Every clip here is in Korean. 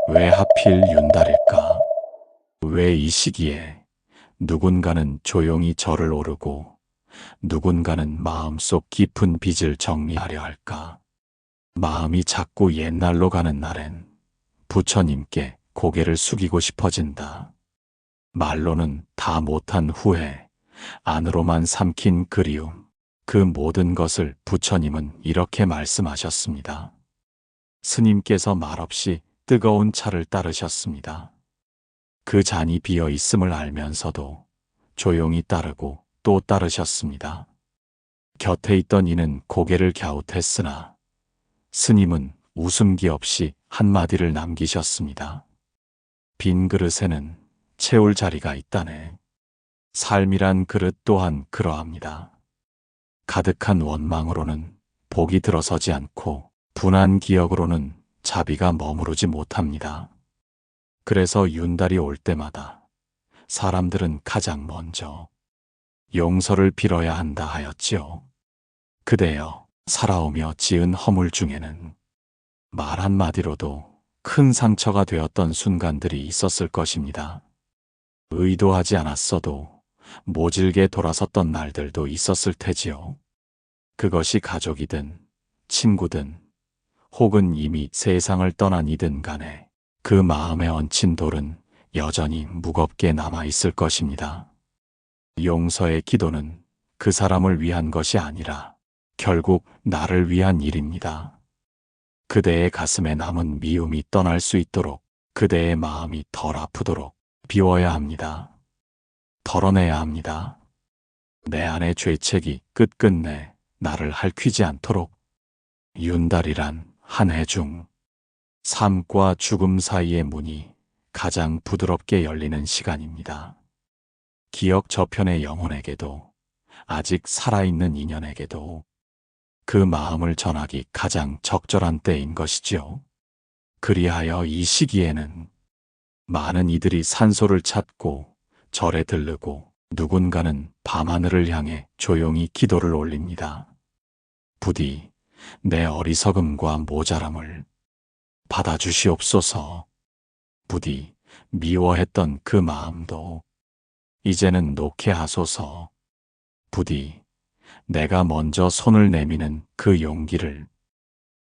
왜 하필 윤달일까? 왜 이 시기에 누군가는 조용히 절을 오르고 누군가는 마음속 깊은 빚을 정리하려 할까? 마음이 자꾸 옛날로 가는 날엔 부처님께 고개를 숙이고 싶어진다. 말로는 다 못한 후회, 안으로만 삼킨 그리움, 그 모든 것을 부처님은 이렇게 말씀하셨습니다. 스님께서 말없이 뜨거운 차를 따르셨습니다. 그 잔이 비어 있음을 알면서도 조용히 따르고 또 따르셨습니다. 곁에 있던 이는 고개를 갸웃했으나 스님은 웃음기 없이 한마디를 남기셨습니다. 빈 그릇에는 채울 자리가 있다네. 삶이란 그릇 또한 그러합니다. 가득한 원망으로는 복이 들어서지 않고 분한 기억으로는 자비가 머무르지 못합니다. 그래서 윤달이 올 때마다 사람들은 가장 먼저 용서를 빌어야 한다 하였지요. 그대여, 살아오며 지은 허물 중에는 말 한마디로도 큰 상처가 되었던 순간들이 있었을 것입니다. 의도하지 않았어도 모질게 돌아섰던 날들도 있었을 테지요. 그것이 가족이든 친구든 혹은 이미 세상을 떠난 이든 간에 그 마음에 얹힌 돌은 여전히 무겁게 남아있을 것입니다. 용서의 기도는 그 사람을 위한 것이 아니라 결국 나를 위한 일입니다. 그대의 가슴에 남은 미움이 떠날 수 있도록, 그대의 마음이 덜 아프도록 비워야 합니다. 덜어내야 합니다. 내 안의 죄책이 끝끝내 나를 핥히지 않도록. 윤달이란 한 해 중 삶과 죽음 사이의 문이 가장 부드럽게 열리는 시간입니다. 기억 저편의 영혼에게도, 아직 살아있는 인연에게도 그 마음을 전하기 가장 적절한 때인 것이지요. 그리하여 이 시기에는 많은 이들이 산소를 찾고 절에 들르고 누군가는 밤하늘을 향해 조용히 기도를 올립니다. 부디 내 어리석음과 모자람을 받아주시옵소서. 부디 미워했던 그 마음도 이제는 놓게 하소서. 부디 내가 먼저 손을 내미는 그 용기를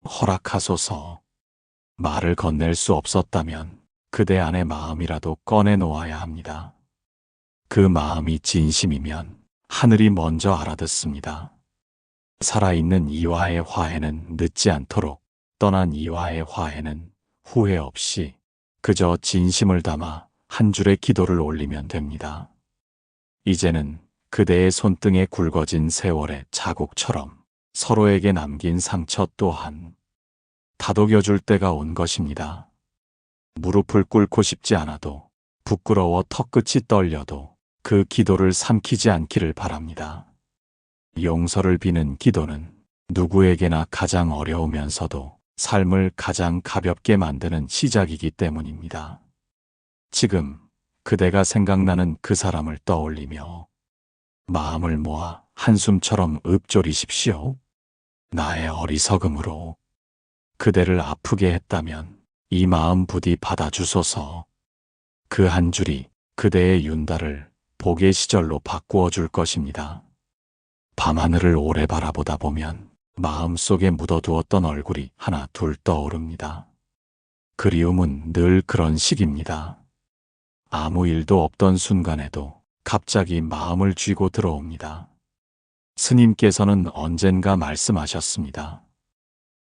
허락하소서. 말을 건넬 수 없었다면 그대 안의 마음이라도 꺼내놓아야 합니다. 그 마음이 진심이면 하늘이 먼저 알아듣습니다. 살아있는 이와의 화해는 늦지 않도록, 떠난 이와의 화해는 후회 없이 그저 진심을 담아 한 줄의 기도를 올리면 됩니다. 이제는 그대의 손등에 굵어진 세월의 자국처럼 서로에게 남긴 상처 또한 다독여줄 때가 온 것입니다. 무릎을 꿇고 싶지 않아도, 부끄러워 턱끝이 떨려도 그 기도를 삼키지 않기를 바랍니다. 용서를 비는 기도는 누구에게나 가장 어려우면서도 삶을 가장 가볍게 만드는 시작이기 때문입니다. 지금 그대가 생각나는 그 사람을 떠올리며 마음을 모아 한숨처럼 읊조리십시오. 나의 어리석음으로 그대를 아프게 했다면 이 마음 부디 받아주소서. 그 한 줄이 그대의 윤달을 복의 시절로 바꾸어 줄 것입니다. 밤하늘을 오래 바라보다 보면 마음속에 묻어두었던 얼굴이 하나 둘 떠오릅니다. 그리움은 늘 그런 식입니다. 아무 일도 없던 순간에도 갑자기 마음을 쥐고 들어옵니다. 스님께서는 언젠가 말씀하셨습니다.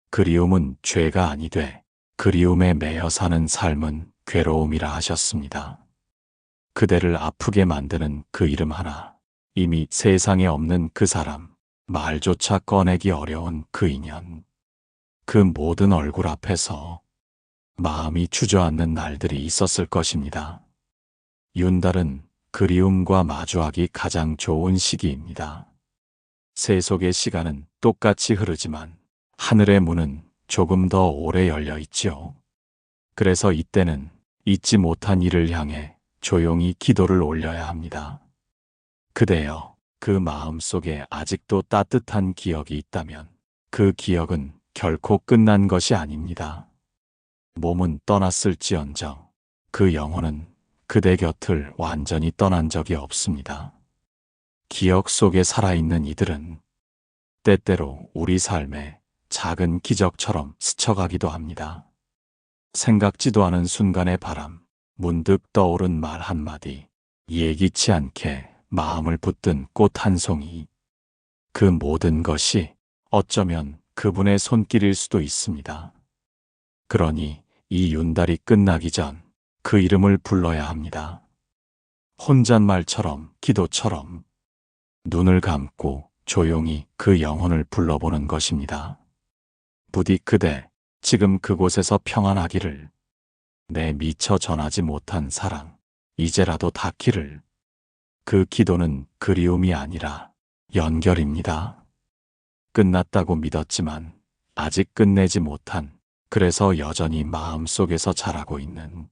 그리움은 죄가 아니되 그리움에 매여 사는 삶은 괴로움이라 하셨습니다. 그대를 아프게 만드는 그 이름 하나, 이미 세상에 없는 그 사람, 말조차 꺼내기 어려운 그 인연, 그 모든 얼굴 앞에서 마음이 주저앉는 날들이 있었을 것입니다. 윤달은 그리움과 마주하기 가장 좋은 시기입니다. 세속의 시간은 똑같이 흐르지만 하늘의 문은 조금 더 오래 열려 있지요. 그래서 이때는 잊지 못한 이를 향해 조용히 기도를 올려야 합니다. 그대여, 그 마음 속에 아직도 따뜻한 기억이 있다면 그 기억은 결코 끝난 것이 아닙니다. 몸은 떠났을지언정 그 영혼은 그대 곁을 완전히 떠난 적이 없습니다. 기억 속에 살아있는 이들은 때때로 우리 삶에 작은 기적처럼 스쳐가기도 합니다. 생각지도 않은 순간의 바람, 문득 떠오른 말 한마디, 예기치 않게 마음을 붙든 꽃 한 송이, 그 모든 것이 어쩌면 그분의 손길일 수도 있습니다. 그러니 이 윤달이 끝나기 전 그 이름을 불러야 합니다. 혼잣말처럼, 기도처럼 눈을 감고 조용히 그 영혼을 불러보는 것입니다. 부디 그대 지금 그곳에서 평안하기를, 내 미처 전하지 못한 사랑 이제라도 닿기를. 그 기도는 그리움이 아니라 연결입니다. 끝났다고 믿었지만 아직 끝내지 못한, 그래서 여전히 마음속에서 자라고 있는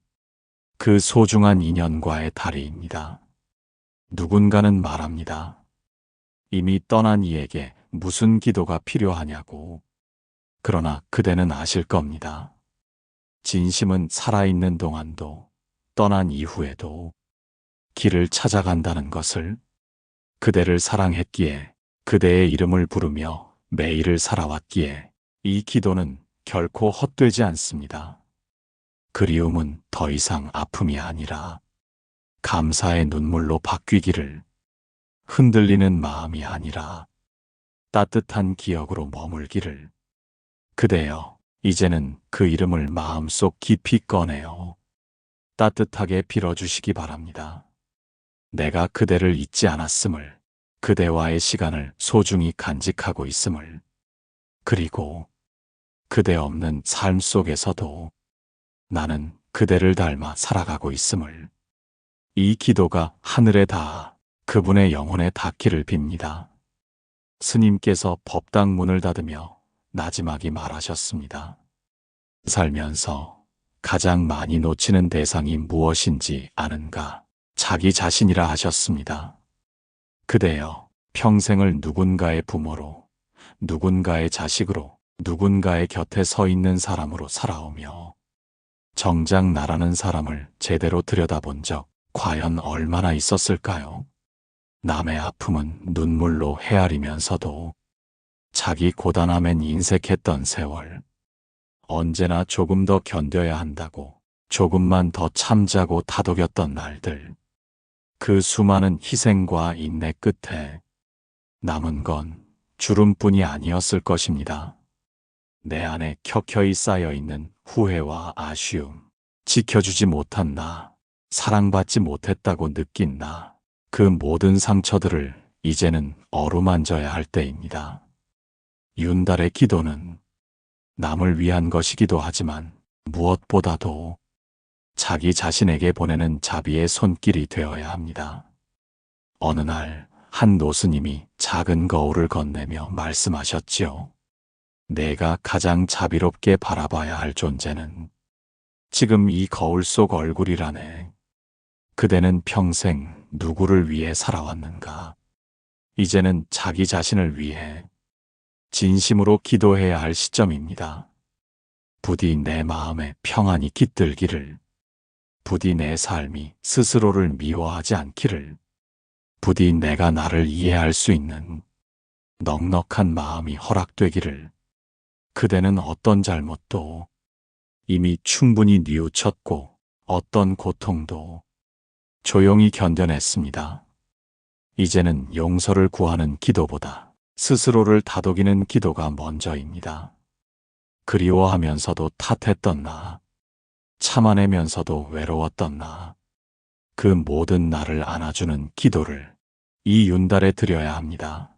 그 소중한 인연과의 다리입니다. 누군가는 말합니다. 이미 떠난 이에게 무슨 기도가 필요하냐고. 그러나 그대는 아실 겁니다. 진심은 살아있는 동안도 떠난 이후에도 길을 찾아간다는 것을. 그대를 사랑했기에, 그대의 이름을 부르며 매일을 살아왔기에 이 기도는 결코 헛되지 않습니다. 그리움은 더 이상 아픔이 아니라 감사의 눈물로 바뀌기를, 흔들리는 마음이 아니라 따뜻한 기억으로 머물기를. 그대여, 이제는 그 이름을 마음속 깊이 꺼내어 따뜻하게 빌어주시기 바랍니다. 내가 그대를 잊지 않았음을, 그대와의 시간을 소중히 간직하고 있음을, 그리고 그대 없는 삶 속에서도 나는 그대를 닮아 살아가고 있음을. 이 기도가 하늘에 닿아 그분의 영혼에 닿기를 빕니다. 스님께서 법당 문을 닫으며 나지막이 말하셨습니다. 살면서 가장 많이 놓치는 대상이 무엇인지 아는가? 자기 자신이라 하셨습니다. 그대여, 평생을 누군가의 부모로, 누군가의 자식으로, 누군가의 곁에 서 있는 사람으로 살아오며 정작 나라는 사람을 제대로 들여다본 적 과연 얼마나 있었을까요? 남의 아픔은 눈물로 헤아리면서도 자기 고단함엔 인색했던 세월, 언제나 조금 더 견뎌야 한다고 조금만 더 참자고 다독였던 날들, 그 수많은 희생과 인내 끝에 남은 건 주름뿐이 아니었을 것입니다. 내 안에 켜켜이 쌓여있는 후회와 아쉬움, 지켜주지 못한 나, 사랑받지 못했다고 느낀 나, 그 모든 상처들을 이제는 어루만져야 할 때입니다. 윤달의 기도는 남을 위한 것이기도 하지만 무엇보다도 자기 자신에게 보내는 자비의 손길이 되어야 합니다. 어느 날 한 노스님이 작은 거울을 건네며 말씀하셨지요. 내가 가장 자비롭게 바라봐야 할 존재는 지금 이 거울 속 얼굴이라네. 그대는 평생 누구를 위해 살아왔는가? 이제는 자기 자신을 위해 진심으로 기도해야 할 시점입니다. 부디 내 마음에 평안이 깃들기를, 부디 내 삶이 스스로를 미워하지 않기를, 부디 내가 나를 이해할 수 있는 넉넉한 마음이 허락되기를. 그대는 어떤 잘못도 이미 충분히 뉘우쳤고 어떤 고통도 조용히 견뎌냈습니다. 이제는 용서를 구하는 기도보다 스스로를 다독이는 기도가 먼저입니다. 그리워하면서도 탓했던 나, 참아내면서도 외로웠던 나, 그 모든 나를 안아주는 기도를 이 윤달에 드려야 합니다.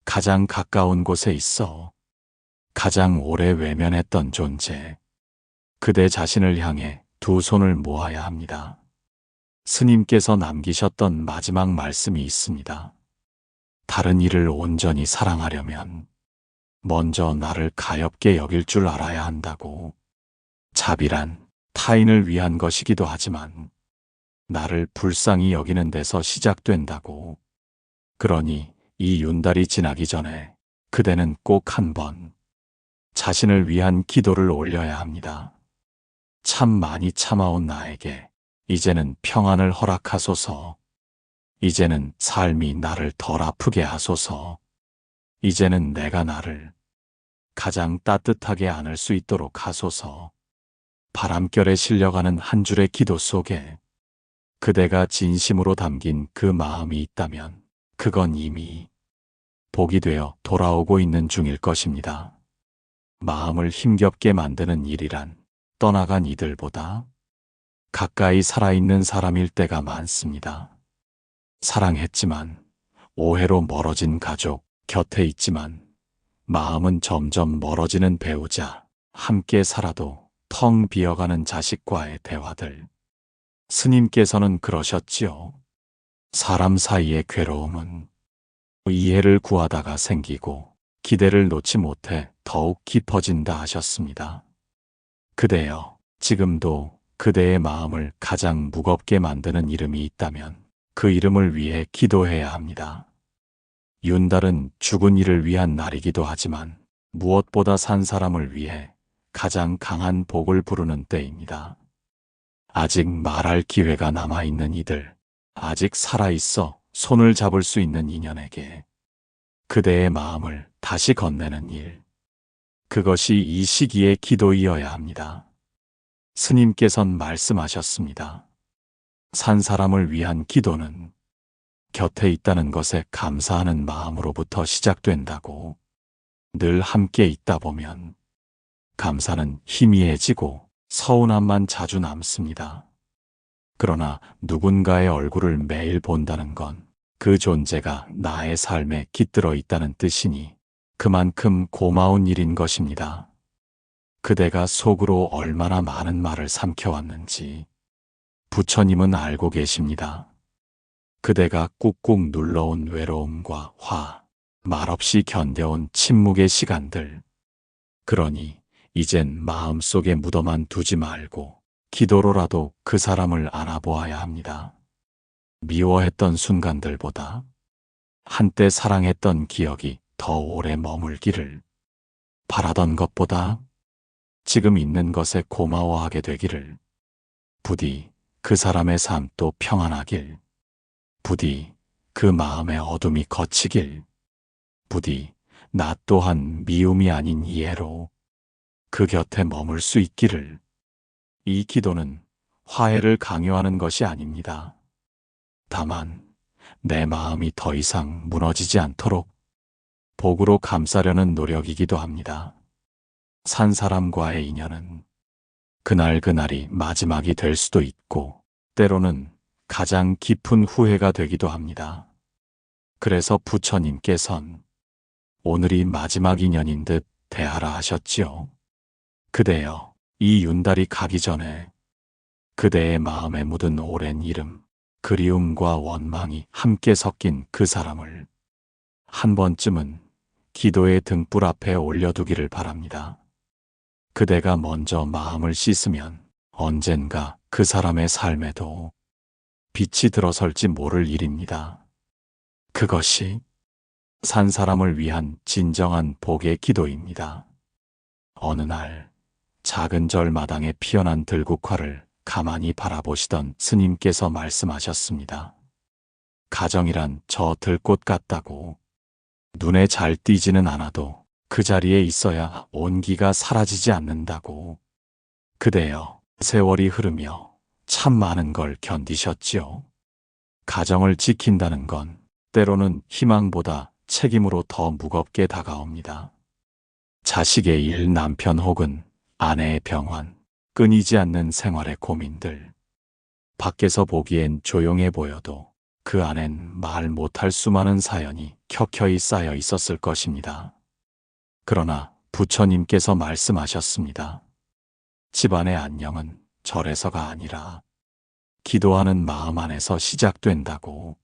가장 가까운 곳에 있어 가장 오래 외면했던 존재, 그대 자신을 향해 두 손을 모아야 합니다. 스님께서 남기셨던 마지막 말씀이 있습니다. 다른 이를 온전히 사랑하려면 먼저 나를 가엾게 여길 줄 알아야 한다고. 자비란 타인을 위한 것이기도 하지만 나를 불쌍히 여기는 데서 시작된다고. 그러니 이 윤달이 지나기 전에 그대는 꼭 한번 자신을 위한 기도를 올려야 합니다. 참 많이 참아온 나에게 이제는 평안을 허락하소서. 이제는 삶이 나를 덜 아프게 하소서. 이제는 내가 나를 가장 따뜻하게 안을 수 있도록 하소서. 바람결에 실려가는 한 줄의 기도 속에 그대가 진심으로 담긴 그 마음이 있다면 그건 이미 복이 되어 돌아오고 있는 중일 것입니다. 마음을 힘겹게 만드는 일이란 떠나간 이들보다 가까이 살아있는 사람일 때가 많습니다. 사랑했지만 오해로 멀어진 가족, 곁에 있지만 마음은 점점 멀어지는 배우자, 함께 살아도 텅 비어가는 자식과의 대화들. 스님께서는 그러셨지요. 사람 사이의 괴로움은 이해를 구하다가 생기고 기대를 놓지 못해 더욱 깊어진다 하셨습니다. 그대여, 지금도 그대의 마음을 가장 무겁게 만드는 이름이 있다면 그 이름을 위해 기도해야 합니다. 윤달은 죽은 이를 위한 날이기도 하지만 무엇보다 산 사람을 위해 가장 강한 복을 부르는 때입니다. 아직 말할 기회가 남아있는 이들, 아직 살아있어 손을 잡을 수 있는 인연에게 그대의 마음을 다시 건네는 일. 그것이 이 시기의 기도이어야 합니다. 스님께선 말씀하셨습니다. 산 사람을 위한 기도는 곁에 있다는 것에 감사하는 마음으로부터 시작된다고. 늘 함께 있다 보면 감사는 희미해지고 서운함만 자주 남습니다. 그러나 누군가의 얼굴을 매일 본다는 건 그 존재가 나의 삶에 깃들어 있다는 뜻이니 그만큼 고마운 일인 것입니다. 그대가 속으로 얼마나 많은 말을 삼켜왔는지 부처님은 알고 계십니다. 그대가 꾹꾹 눌러온 외로움과 화, 말없이 견뎌온 침묵의 시간들. 그러니 이젠 마음속에 묻어만 두지 말고 기도로라도 그 사람을 안아보아야 합니다. 미워했던 순간들보다 한때 사랑했던 기억이 더 오래 머물기를, 바라던 것보다 지금 있는 것에 고마워하게 되기를, 부디 그 사람의 삶도 평안하길, 부디 그 마음의 어둠이 거치길, 부디 나 또한 미움이 아닌 이해로 그 곁에 머물 수 있기를. 이 기도는 화해를 강요하는 것이 아닙니다. 다만 내 마음이 더 이상 무너지지 않도록 복으로 감싸려는 노력이기도 합니다. 산 사람과의 인연은 그날이 마지막이 될 수도 있고 때로는 가장 깊은 후회가 되기도 합니다. 그래서 부처님께선 오늘이 마지막 인연인 듯 대하라 하셨지요. 그대여, 이 윤달이 가기 전에 그대의 마음에 묻은 오랜 이름, 그리움과 원망이 함께 섞인 그 사람을 한 번쯤은 기도의 등불 앞에 올려두기를 바랍니다. 그대가 먼저 마음을 씻으면 언젠가 그 사람의 삶에도 빛이 들어설지 모를 일입니다. 그것이 산 사람을 위한 진정한 복의 기도입니다. 어느 날 작은 절마당에 피어난 들국화를 가만히 바라보시던 스님께서 말씀하셨습니다. 가정이란 저 들꽃 같다고. 눈에 잘 띄지는 않아도 그 자리에 있어야 온기가 사라지지 않는다고. 그대여, 세월이 흐르며 참 많은 걸 견디셨지요. 가정을 지킨다는 건 때로는 희망보다 책임으로 더 무겁게 다가옵니다. 자식의 일, 남편 혹은 아내의 병환, 끊이지 않는 생활의 고민들. 밖에서 보기엔 조용해 보여도 그 안엔 말 못할 수많은 사연이 켜켜이 쌓여 있었을 것입니다. 그러나 부처님께서 말씀하셨습니다. 집안의 안녕은 절에서가 아니라 기도하는 마음 안에서 시작된다고.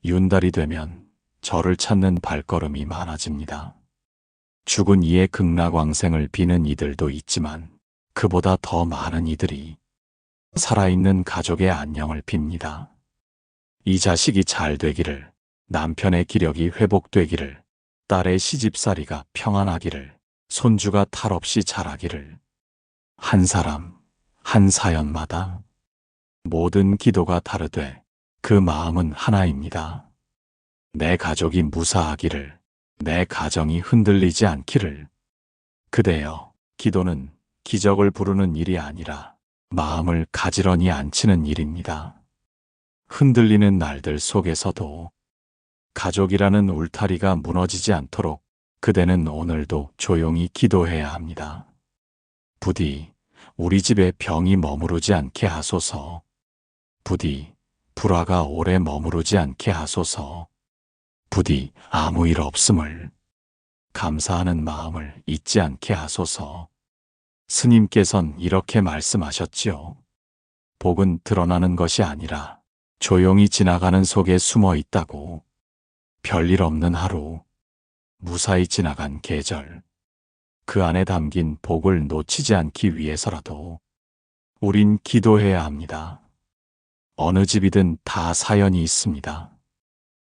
윤달이 되면 절을 찾는 발걸음이 많아집니다. 죽은 이의 극락왕생을 비는 이들도 있지만 그보다 더 많은 이들이 살아있는 가족의 안녕을 빕니다. 이 자식이 잘 되기를, 남편의 기력이 회복되기를, 딸의 시집살이가 평안하기를, 손주가 탈 없이 자라기를. 한 사람, 한 사연마다 모든 기도가 다르되 그 마음은 하나입니다. 내 가족이 무사하기를, 내 가정이 흔들리지 않기를. 그대여, 기도는 기적을 부르는 일이 아니라 마음을 가지런히 안치는 일입니다. 흔들리는 날들 속에서도 가족이라는 울타리가 무너지지 않도록 그대는 오늘도 조용히 기도해야 합니다. 부디 우리 집에 병이 머무르지 않게 하소서. 부디 불화가 오래 머무르지 않게 하소서. 부디 아무 일 없음을, 감사하는 마음을 잊지 않게 하소서. 스님께선 이렇게 말씀하셨지요. 복은 드러나는 것이 아니라 조용히 지나가는 속에 숨어 있다고. 별일 없는 하루, 무사히 지나간 계절, 그 안에 담긴 복을 놓치지 않기 위해서라도 우린 기도해야 합니다. 어느 집이든 다 사연이 있습니다.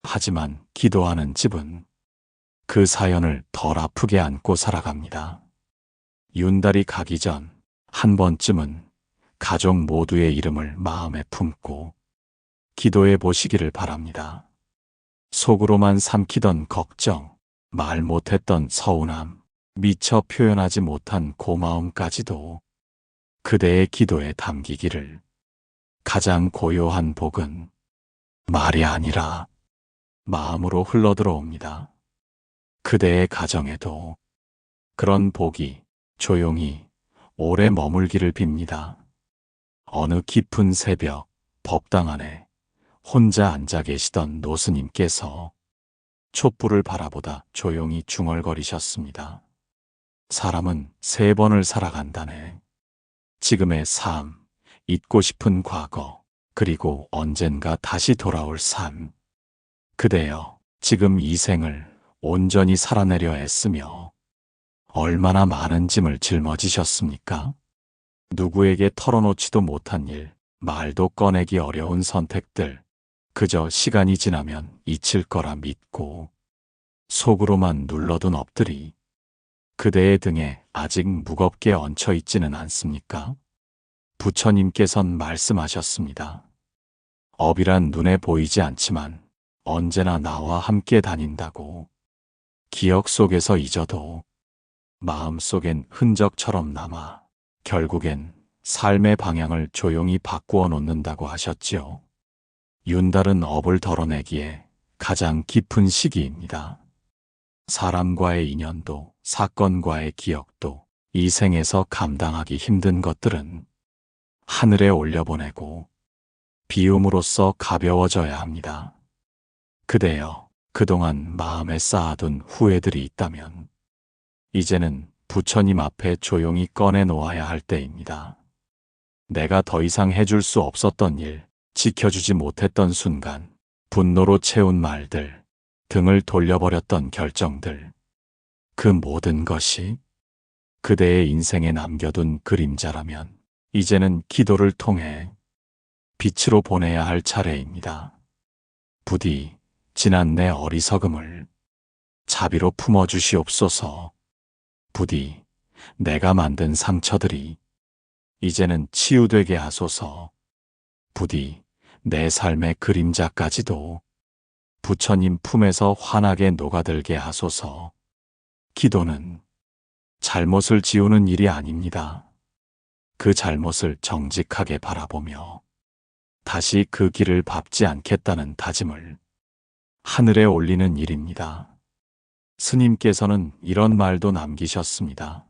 하지만 기도하는 집은 그 사연을 덜 아프게 안고 살아갑니다. 윤달이 가기 전 한 번쯤은 가족 모두의 이름을 마음에 품고 기도해 보시기를 바랍니다. 속으로만 삼키던 걱정, 말 못했던 서운함, 미처 표현하지 못한 고마움까지도 그대의 기도에 담기기를. 가장 고요한 복은 말이 아니라 마음으로 흘러들어옵니다. 그대의 가정에도 그런 복이 조용히 오래 머물기를 빕니다. 어느 깊은 새벽 법당 안에 혼자 앉아 계시던 노스님께서 촛불을 바라보다 조용히 중얼거리셨습니다. 사람은 3번을 살아간다네. 지금의 삶, 잊고 싶은 과거, 그리고 언젠가 다시 돌아올 삶. 그대여, 지금 이 생을 온전히 살아내려 애쓰며 얼마나 많은 짐을 짊어지셨습니까? 누구에게 털어놓지도 못한 일, 말도 꺼내기 어려운 선택들, 그저 시간이 지나면 잊힐 거라 믿고 속으로만 눌러둔 업들이 그대의 등에 아직 무겁게 얹혀 있지는 않습니까? 부처님께선 말씀하셨습니다. 업이란 눈에 보이지 않지만 언제나 나와 함께 다닌다고. 기억 속에서 잊어도 마음 속엔 흔적처럼 남아 결국엔 삶의 방향을 조용히 바꾸어 놓는다고 하셨지요. 윤달은 업을 덜어내기에 가장 깊은 시기입니다. 사람과의 인연도 사건과의 기억도 이 생에서 감당하기 힘든 것들은 하늘에 올려보내고 비움으로써 가벼워져야 합니다. 그대여, 그동안 마음에 쌓아둔 후회들이 있다면 이제는 부처님 앞에 조용히 꺼내 놓아야 할 때입니다. 내가 더 이상 해줄 수 없었던 일, 지켜주지 못했던 순간, 분노로 채운 말들, 등을 돌려버렸던 결정들, 그 모든 것이 그대의 인생에 남겨둔 그림자라면 이제는 기도를 통해 빛으로 보내야 할 차례입니다. 부디 지난 내 어리석음을 자비로 품어주시옵소서. 부디 내가 만든 상처들이 이제는 치유되게 하소서. 부디 내 삶의 그림자까지도 부처님 품에서 환하게 녹아들게 하소서. 기도는 잘못을 지우는 일이 아닙니다. 그 잘못을 정직하게 바라보며 다시 그 길을 밟지 않겠다는 다짐을 하늘에 올리는 일입니다. 스님께서는 이런 말도 남기셨습니다.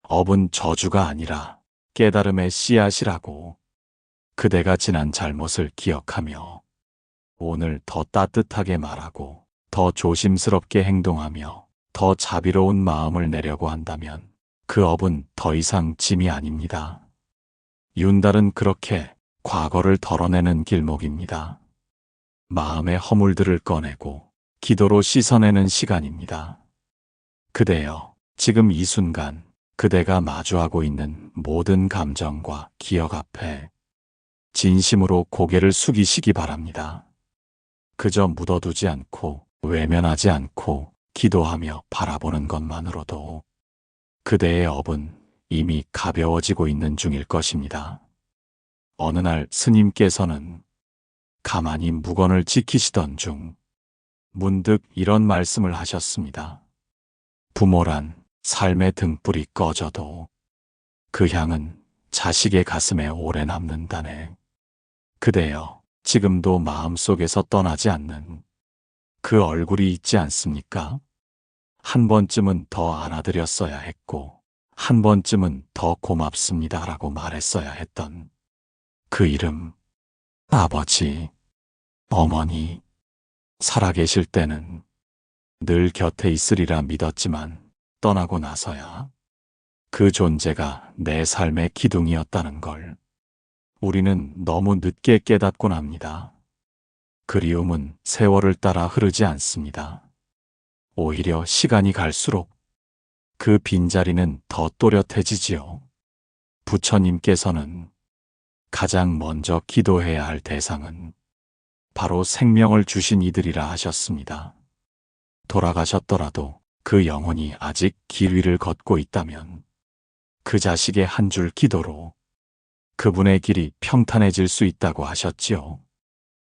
업은 저주가 아니라 깨달음의 씨앗이라고. 그대가 지난 잘못을 기억하며 오늘 더 따뜻하게 말하고 더 조심스럽게 행동하며 더 자비로운 마음을 내려고 한다면 그 업은 더 이상 짐이 아닙니다. 윤달은 그렇게 과거를 덜어내는 길목입니다. 마음의 허물들을 꺼내고 기도로 씻어내는 시간입니다. 그대여, 지금 이 순간 그대가 마주하고 있는 모든 감정과 기억 앞에 진심으로 고개를 숙이시기 바랍니다. 그저 묻어두지 않고 외면하지 않고 기도하며 바라보는 것만으로도 그대의 업은 이미 가벼워지고 있는 중일 것입니다. 어느 날 스님께서는 가만히 묵언을 지키시던 중 문득 이런 말씀을 하셨습니다. 부모란 삶의 등불이 꺼져도 그 향은 자식의 가슴에 오래 남는다네. 그대여, 지금도 마음속에서 떠나지 않는 그 얼굴이 있지 않습니까? 한 번쯤은 더 안아드렸어야 했고, 한 번쯤은 더 고맙습니다라고 말했어야 했던 그 이름, 아버지, 어머니, 살아계실 때는 늘 곁에 있으리라 믿었지만 떠나고 나서야 그 존재가 내 삶의 기둥이었다는 걸 우리는 너무 늦게 깨닫곤 합니다. 그리움은 세월을 따라 흐르지 않습니다. 오히려 시간이 갈수록 그 빈자리는 더 또렷해지지요. 부처님께서는 가장 먼저 기도해야 할 대상은 바로 생명을 주신 이들이라 하셨습니다. 돌아가셨더라도 그 영혼이 아직 길 위를 걷고 있다면 그 자식의 한 줄 기도로 그분의 길이 평탄해질 수 있다고 하셨지요.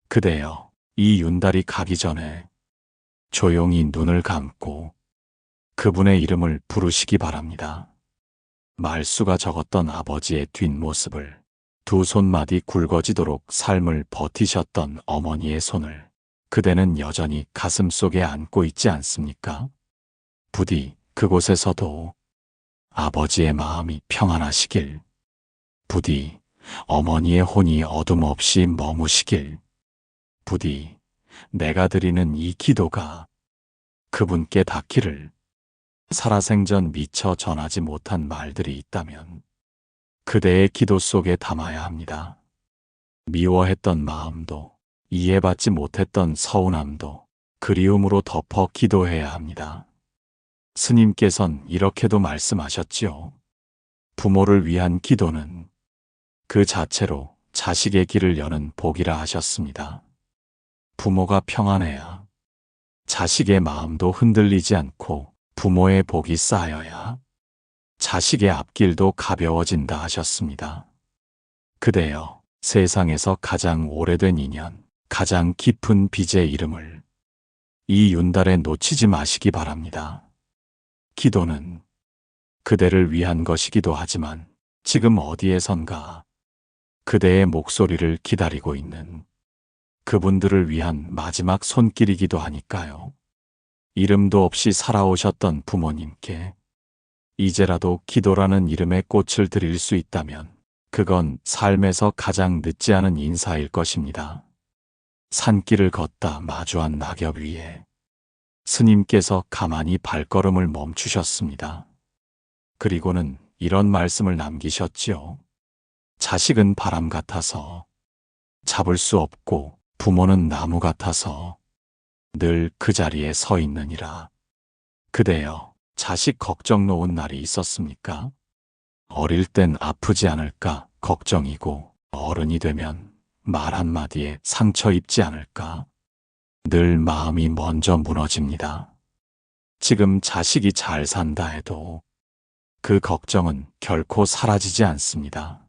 그대여, 이 윤달이 가기 전에 조용히 눈을 감고 그분의 이름을 부르시기 바랍니다. 말수가 적었던 아버지의 뒷모습을, 두 손마디 굵어지도록 삶을 버티셨던 어머니의 손을 그대는 여전히 가슴속에 안고 있지 않습니까? 부디 그곳에서도 아버지의 마음이 평안하시길, 부디 어머니의 혼이 어둠 없이 머무시길, 부디 내가 드리는 이 기도가 그분께 닿기를. 살아생전 미처 전하지 못한 말들이 있다면 그대의 기도 속에 담아야 합니다. 미워했던 마음도, 이해받지 못했던 서운함도 그리움으로 덮어 기도해야 합니다. 스님께선 이렇게도 말씀하셨지요. 부모를 위한 기도는 그 자체로 자식의 길을 여는 복이라 하셨습니다. 부모가 평안해야 자식의 마음도 흔들리지 않고 부모의 복이 쌓여야 자식의 앞길도 가벼워진다 하셨습니다. 그대여, 세상에서 가장 오래된 인연, 가장 깊은 빚의 이름을 이 윤달에 놓치지 마시기 바랍니다. 기도는 그대를 위한 것이기도 하지만 지금 어디에선가 그대의 목소리를 기다리고 있는 그분들을 위한 마지막 손길이기도 하니까요. 이름도 없이 살아오셨던 부모님께 이제라도 기도라는 이름의 꽃을 드릴 수 있다면 그건 삶에서 가장 늦지 않은 인사일 것입니다. 산길을 걷다 마주한 낙엽 위에 스님께서 가만히 발걸음을 멈추셨습니다. 그리고는 이런 말씀을 남기셨지요. 자식은 바람 같아서 잡을 수 없고 부모는 나무 같아서 늘 그 자리에 서 있느니라. 그대여, 자식 걱정 놓은 날이 있었습니까? 어릴 땐 아프지 않을까 걱정이고 어른이 되면 말 한마디에 상처 입지 않을까 늘 마음이 먼저 무너집니다. 지금 자식이 잘 산다 해도 그 걱정은 결코 사라지지 않습니다.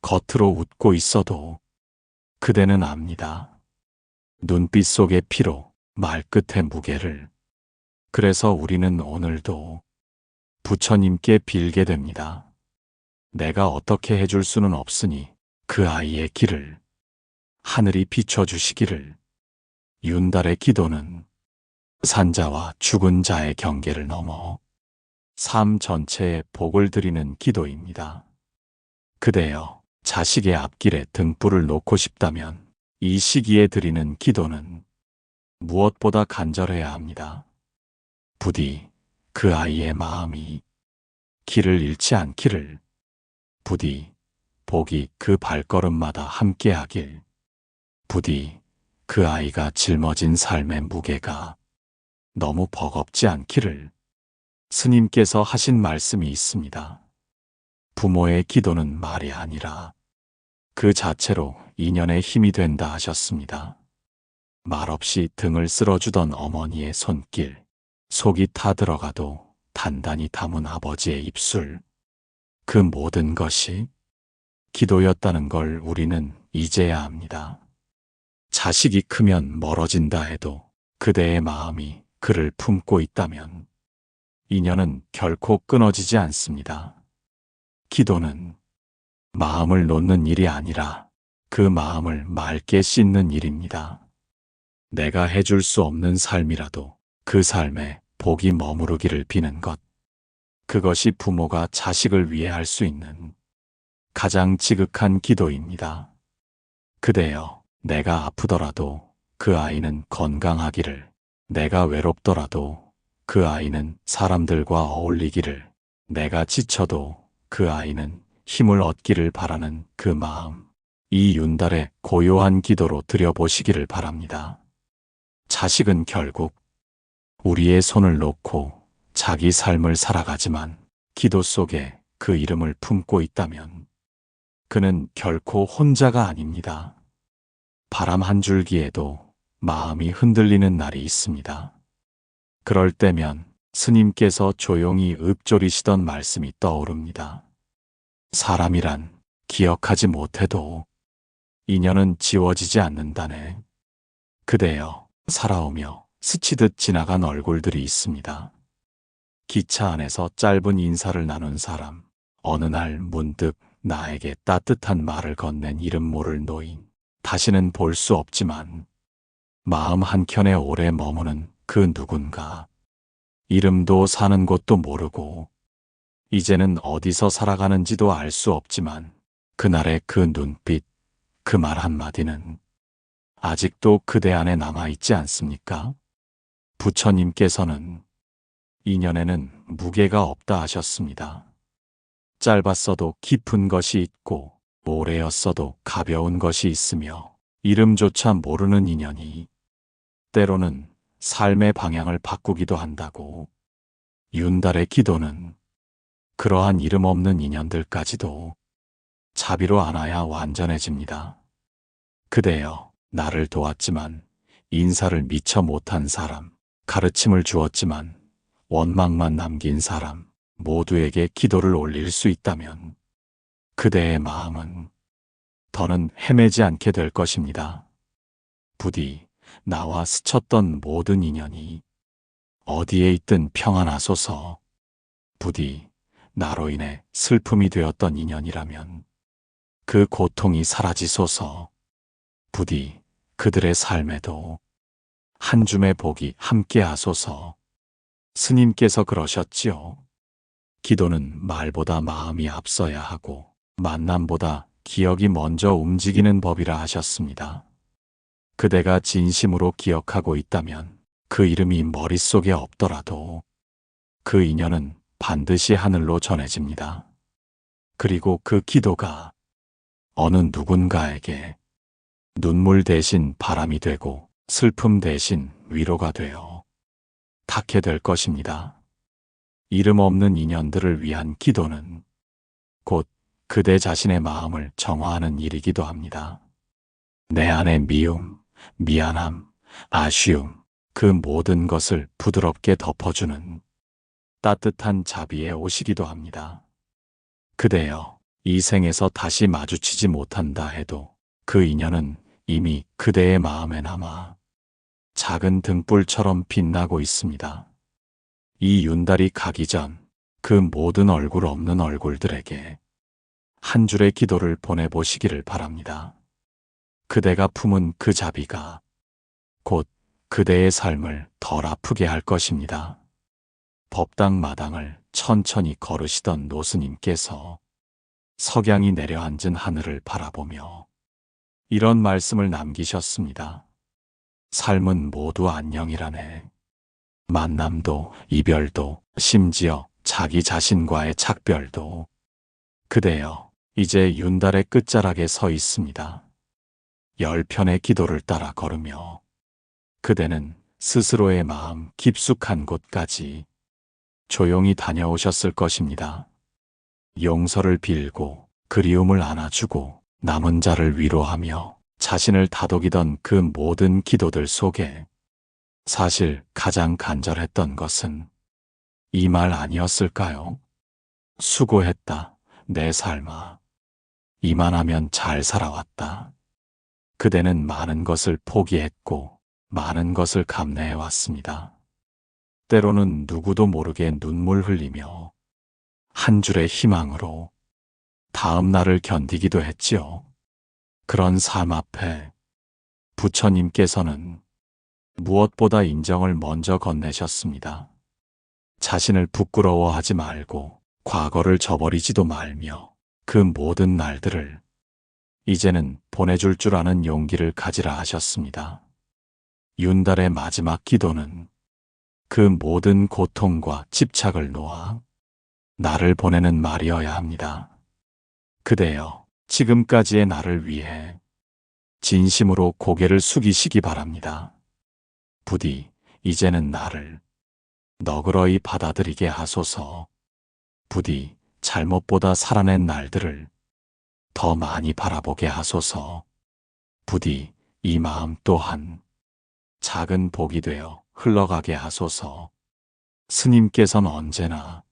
겉으로 웃고 있어도 그대는 압니다. 눈빛 속의 피로, 말끝의 무게를. 그래서 우리는 오늘도 부처님께 빌게 됩니다. 내가 어떻게 해줄 수는 없으니 그 아이의 길을 하늘이 비춰주시기를. 윤달의 기도는 산자와 죽은 자의 경계를 넘어 삶 전체에 복을 드리는 기도입니다. 그대여, 자식의 앞길에 등불을 놓고 싶다면 이 시기에 드리는 기도는 무엇보다 간절해야 합니다. 부디 그 아이의 마음이 길을 잃지 않기를, 부디 복이 그 발걸음마다 함께하길, 부디 그 아이가 짊어진 삶의 무게가 너무 버겁지 않기를. 스님께서 하신 말씀이 있습니다. 부모의 기도는 말이 아니라 그 자체로 인연의 힘이 된다 하셨습니다. 말없이 등을 쓸어주던 어머니의 손길, 속이 타들어가도 단단히 담은 아버지의 입술, 그 모든 것이 기도였다는 걸 우리는 이제야 압니다. 자식이 크면 멀어진다 해도 그대의 마음이 그를 품고 있다면 인연은 결코 끊어지지 않습니다. 기도는 마음을 놓는 일이 아니라 그 마음을 맑게 씻는 일입니다. 내가 해줄 수 없는 삶이라도 그 삶에 복이 머무르기를 비는 것. 그것이 부모가 자식을 위해 할 수 있는 가장 지극한 기도입니다. 그대여, 내가 아프더라도 그 아이는 건강하기를, 내가 외롭더라도 그 아이는 사람들과 어울리기를, 내가 지쳐도 그 아이는 힘을 얻기를 바라는 그 마음, 이 윤달의 고요한 기도로 드려보시기를 바랍니다. 자식은 결국 우리의 손을 놓고 자기 삶을 살아가지만 기도 속에 그 이름을 품고 있다면 그는 결코 혼자가 아닙니다. 바람 한 줄기에도 마음이 흔들리는 날이 있습니다. 그럴 때면 스님께서 조용히 읊조리시던 말씀이 떠오릅니다. 사람이란 기억하지 못해도 인연은 지워지지 않는다네. 그대여, 살아오며 스치듯 지나간 얼굴들이 있습니다. 기차 안에서 짧은 인사를 나눈 사람, 어느 날 문득 나에게 따뜻한 말을 건넨 이름 모를 노인, 다시는 볼 수 없지만 마음 한켠에 오래 머무는 그 누군가, 이름도 사는 곳도 모르고 이제는 어디서 살아가는지도 알 수 없지만 그날의 그 눈빛, 그 말 한마디는 아직도 그대 안에 남아있지 않습니까? 부처님께서는 인연에는 무게가 없다 하셨습니다. 짧았어도 깊은 것이 있고 오래였어도 가벼운 것이 있으며 이름조차 모르는 인연이 때로는 삶의 방향을 바꾸기도 한다고. 윤달의 기도는 그러한 이름 없는 인연들까지도 자비로 안아야 완전해집니다. 그대여, 나를 도왔지만 인사를 미처 못한 사람, 가르침을 주었지만 원망만 남긴 사람, 모두에게 기도를 올릴 수 있다면 그대의 마음은 더는 헤매지 않게 될 것입니다. 부디 나와 스쳤던 모든 인연이 어디에 있든 평안하소서. 부디 나로 인해 슬픔이 되었던 인연이라면 그 고통이 사라지소서. 부디 그들의 삶에도 한 줌의 복이 함께 하소서. 스님께서 그러셨지요. 기도는 말보다 마음이 앞서야 하고 만남보다 기억이 먼저 움직이는 법이라 하셨습니다. 그대가 진심으로 기억하고 있다면 그 이름이 머릿속에 없더라도 그 인연은 반드시 하늘로 전해집니다. 그리고 그 기도가 어느 누군가에게 눈물 대신 바람이 되고 슬픔 대신 위로가 되어 닿게 될 것입니다. 이름 없는 인연들을 위한 기도는 곧 그대 자신의 마음을 정화하는 일이기도 합니다. 내 안의 미움, 미안함, 아쉬움, 그 모든 것을 부드럽게 덮어주는 따뜻한 자비의 옷이기도 합니다. 그대여, 이 생에서 다시 마주치지 못한다 해도 그 인연은 이미 그대의 마음에 남아 작은 등불처럼 빛나고 있습니다. 이 윤달이 가기 전 그 모든 얼굴 없는 얼굴들에게 한 줄의 기도를 보내보시기를 바랍니다. 그대가 품은 그 자비가 곧 그대의 삶을 덜 아프게 할 것입니다. 법당 마당을 천천히 걸으시던 노스님께서 석양이 내려앉은 하늘을 바라보며 이런 말씀을 남기셨습니다. 삶은 모두 안녕이라네. 만남도 이별도 심지어 자기 자신과의 작별도. 그대여, 이제 윤달의 끝자락에 서 있습니다. 10편의 기도를 따라 걸으며 그대는 스스로의 마음 깊숙한 곳까지 조용히 다녀오셨을 것입니다. 용서를 빌고 그리움을 안아주고 남은 자를 위로하며 자신을 다독이던 그 모든 기도들 속에 사실 가장 간절했던 것은 이 말 아니었을까요? 수고했다. 내 삶아, 이만하면 잘 살아왔다. 그대는 많은 것을 포기했고 많은 것을 감내해 왔습니다. 때로는 누구도 모르게 눈물 흘리며 한 줄의 희망으로 다음 날을 견디기도 했지요. 그런 삶 앞에 부처님께서는 무엇보다 인정을 먼저 건네셨습니다. 자신을 부끄러워하지 말고 과거를 저버리지도 말며 그 모든 날들을 이제는 보내줄 줄 아는 용기를 가지라 하셨습니다. 윤달의 마지막 기도는 그 모든 고통과 집착을 놓아 나를 보내는 말이어야 합니다. 그대여, 지금까지의 나를 위해 진심으로 고개를 숙이시기 바랍니다. 부디 이제는 나를 너그러이 받아들이게 하소서. 부디 잘못보다 살아낸 날들을 더 많이 바라보게 하소서. 부디 이 마음 또한 작은 복이 되어 흘러가게 하소서. 스님께서는 언제나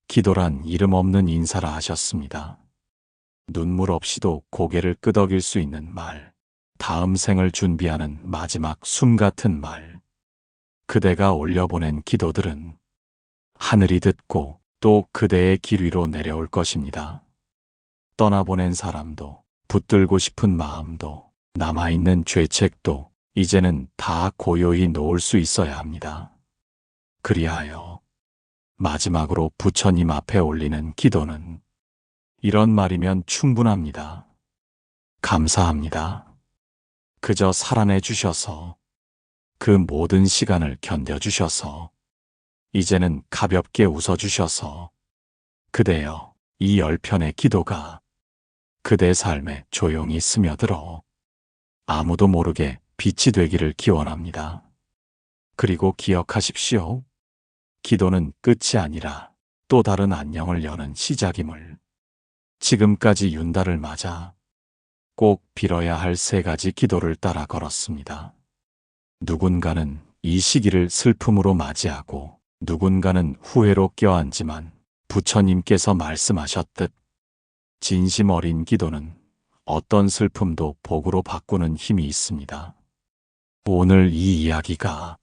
기도란 이름 없는 인사라 하셨습니다. 눈물 없이도 고개를 끄덕일 수 있는 말, 다음 생을 준비하는 마지막 숨 같은 말, 그대가 올려보낸 기도들은 하늘이 듣고 또 그대의 길 위로 내려올 것입니다. 떠나보낸 사람도, 붙들고 싶은 마음도, 남아있는 죄책도 이제는 다 고요히 놓을 수 있어야 합니다. 그리하여 마지막으로 부처님 앞에 올리는 기도는 이런 말이면 충분합니다. 감사합니다. 그저 살아내 주셔서, 그 모든 시간을 견뎌주셔서, 이제는 가볍게 웃어주셔서, 그대여, 이 10편의 기도가 그대 삶에 조용히 스며들어 아무도 모르게 빛이 되기를 기원합니다. 그리고 기억하십시오. 기도는 끝이 아니라 또 다른 안녕을 여는 시작임을. 지금까지 윤달을 맞아 꼭 빌어야 할 3가지 기도를 따라 걸었습니다. 누군가는 이 시기를 슬픔으로 맞이하고 누군가는 후회로 껴안지만 부처님께서 말씀하셨듯 진심 어린 기도는 어떤 슬픔도 복으로 바꾸는 힘이 있습니다. 오늘 이 이야기가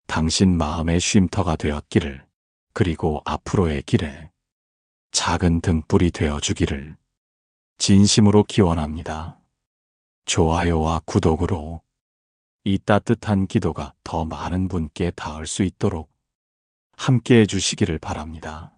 당신 마음의 쉼터가 되었기를, 그리고 앞으로의 길에 작은 등불이 되어주기를 진심으로 기원합니다. 좋아요와 구독으로 이 따뜻한 기도가 더 많은 분께 닿을 수 있도록 함께 해주시기를 바랍니다.